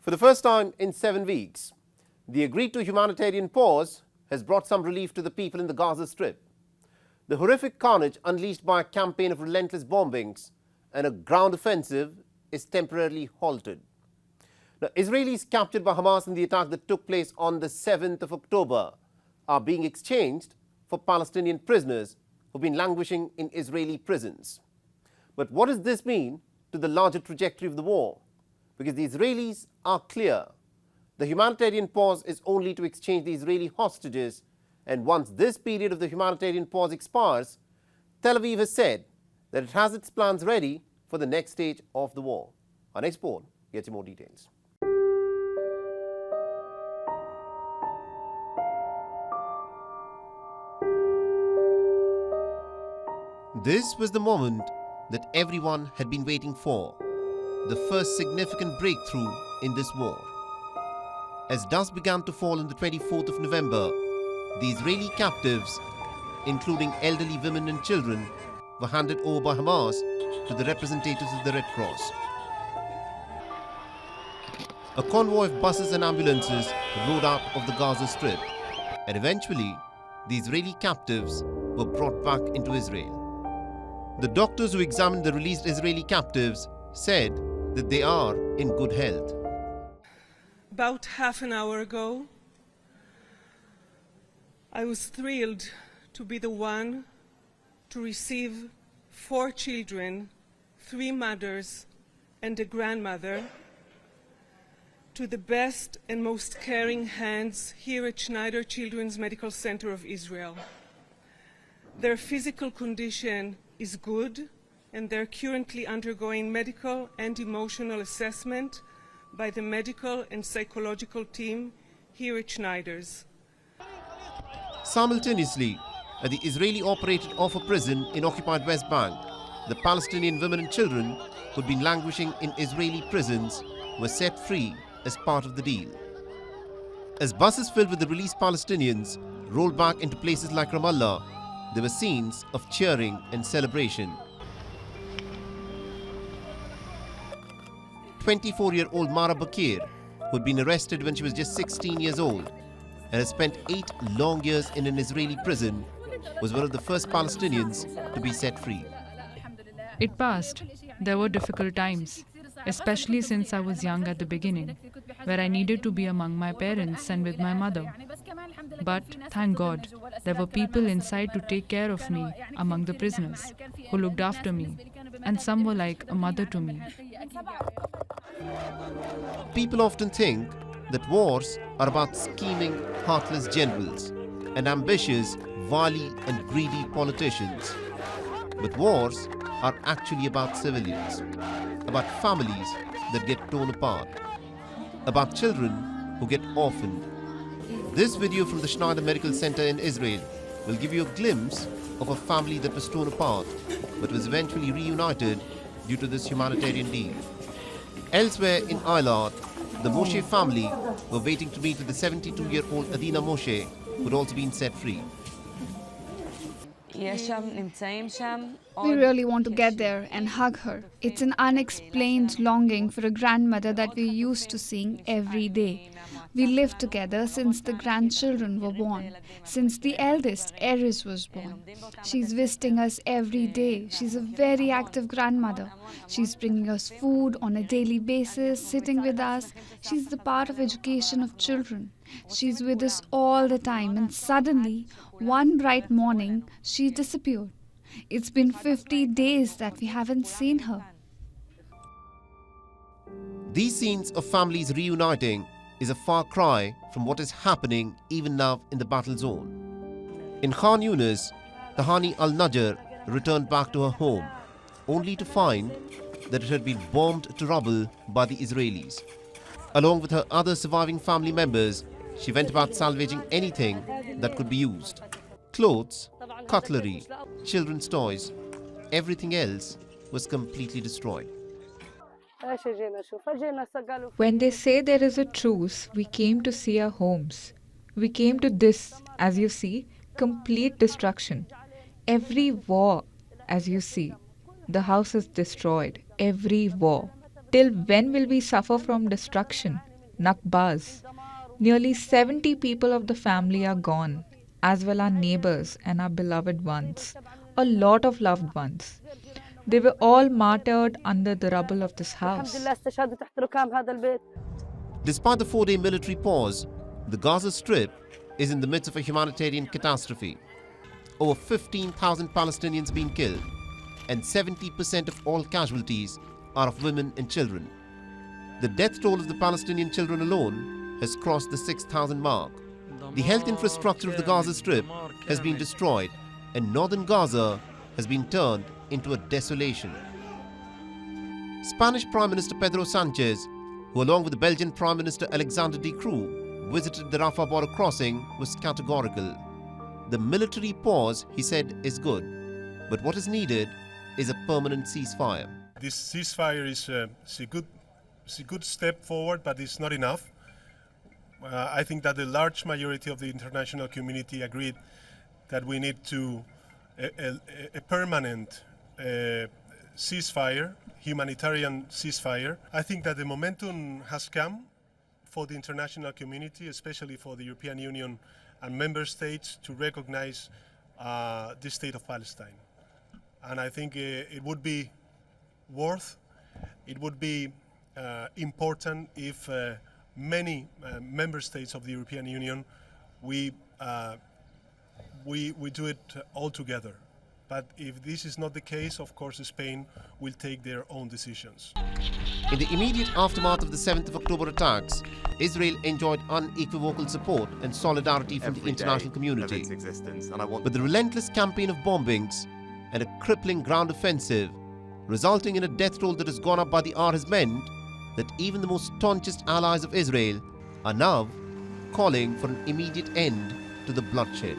For the first time in 7 weeks, the agreed to humanitarian pause has brought some relief to the people in the Gaza Strip. The horrific carnage unleashed by a campaign of relentless bombings and a ground offensive is temporarily halted. Now, Israelis captured by Hamas in the attack that took place on the 7th of October are being exchanged for Palestinian prisoners who've been languishing in Israeli prisons. But what does this mean to the larger trajectory of the war? Because the Israelis are clear. The humanitarian pause is only to exchange the Israeli hostages, and once this period of the humanitarian pause expires, Tel Aviv has said that it has its plans ready for the next stage of the war. Our next report gets you more details. This was the moment that everyone had been waiting for, the first significant breakthrough in this war. As dusk began to fall on the 24th of November, the Israeli captives, including elderly women and children, were handed over by Hamas to the representatives of the Red Cross. A convoy of buses and ambulances rode out of the Gaza Strip, and eventually the Israeli captives were brought back into Israel. The doctors who examined the released Israeli captives said that they are in good health. About half an hour ago, I was thrilled to be the one to receive 4 children, 3 mothers, and a grandmother to the best and most caring hands here at Schneider Children's Medical Center of Israel. Their physical condition is good, and they're currently undergoing medical and emotional assessment by the medical and psychological team here at Schneider's. Simultaneously, at the Israeli-operated Offer prison in occupied West Bank, the Palestinian women and children who'd been languishing in Israeli prisons were set free as part of the deal. As buses filled with the released Palestinians rolled back into places like Ramallah, there were scenes of cheering and celebration. 24-year-old Mara Bakir, who had been arrested when she was just 16 years old and has spent 8 long years in an Israeli prison, was one of the first Palestinians to be set free. It passed. There were difficult times, especially since I was young at the beginning, where I needed to be among my parents and with my mother. But thank God, there were people inside to take care of me among the prisoners, who looked after me, and some were like a mother to me. People often think that wars are about scheming, heartless generals and ambitious, wily and greedy politicians. But wars are actually about civilians, about families that get torn apart, about children who get orphaned. This video from the Schneider Medical Center in Israel will give you a glimpse of a family that was torn apart but was eventually reunited due to this humanitarian deal. Elsewhere in Eilat, the Moshe family were waiting to meet with the 72-year-old Adina Moshe, who had also been set free. We really want to get there and hug her. It's an unexplained longing for a grandmother that we're used to seeing every day. We lived together since the grandchildren were born, since the eldest, Eris, was born. She's visiting us every day. She's a very active grandmother. She's bringing us food on a daily basis, sitting with us. She's the part of education of children. She's with us all the time, and suddenly, one bright morning, she disappeared. It's been 50 days that we haven't seen her. These scenes of families reuniting is a far cry from what is happening even now in the battle zone. In Khan Yunis, Tahani al-Najjar returned back to her home, only to find that it had been bombed to rubble by the Israelis. Along with her other surviving family members, she went about salvaging anything that could be used. Clothes, cutlery, children's toys, everything else was completely destroyed. When they say there is a truce, we came to see our homes. We came to this, as you see, complete destruction. Every war, as you see, the house is destroyed. Every war. Till when will we suffer from destruction? Nakbas. Nearly 70 people of the family are gone, as well our neighbors and our beloved ones, a lot of loved ones. They were all martyred under the rubble of this house. Despite the 4-day military pause, the Gaza Strip is in the midst of a humanitarian catastrophe. Over 15,000 Palestinians have been killed, and 70% of all casualties are of women and children. The death toll of the Palestinian children alone has crossed the 6,000 mark. The health infrastructure of the Gaza Strip has been destroyed, and northern Gaza has been turned into a desolation. Spanish Prime Minister Pedro Sanchez, who along with the Belgian Prime Minister Alexander De Croo visited the Rafah border crossing, was categorical. The military pause, he said, is good, but what is needed is a permanent ceasefire. This ceasefire is a good step forward, but it's not enough. I think that the large majority of the international community agreed that we need a permanent ceasefire, humanitarian ceasefire. I think that the momentum has come for the international community, especially for the European Union and member states, to recognize the state of Palestine. And I think it would be important if many member states of the European Union we do it all together. But if this is not the case, of course, Spain will take their own decisions. In the immediate aftermath of the 7th of October attacks, Israel enjoyed unequivocal support and solidarity from the international community. But the relentless campaign of bombings and a crippling ground offensive, resulting in a death toll that has gone up by the hour, has meant that even the most staunchest allies of Israel are now calling for an immediate end to the bloodshed.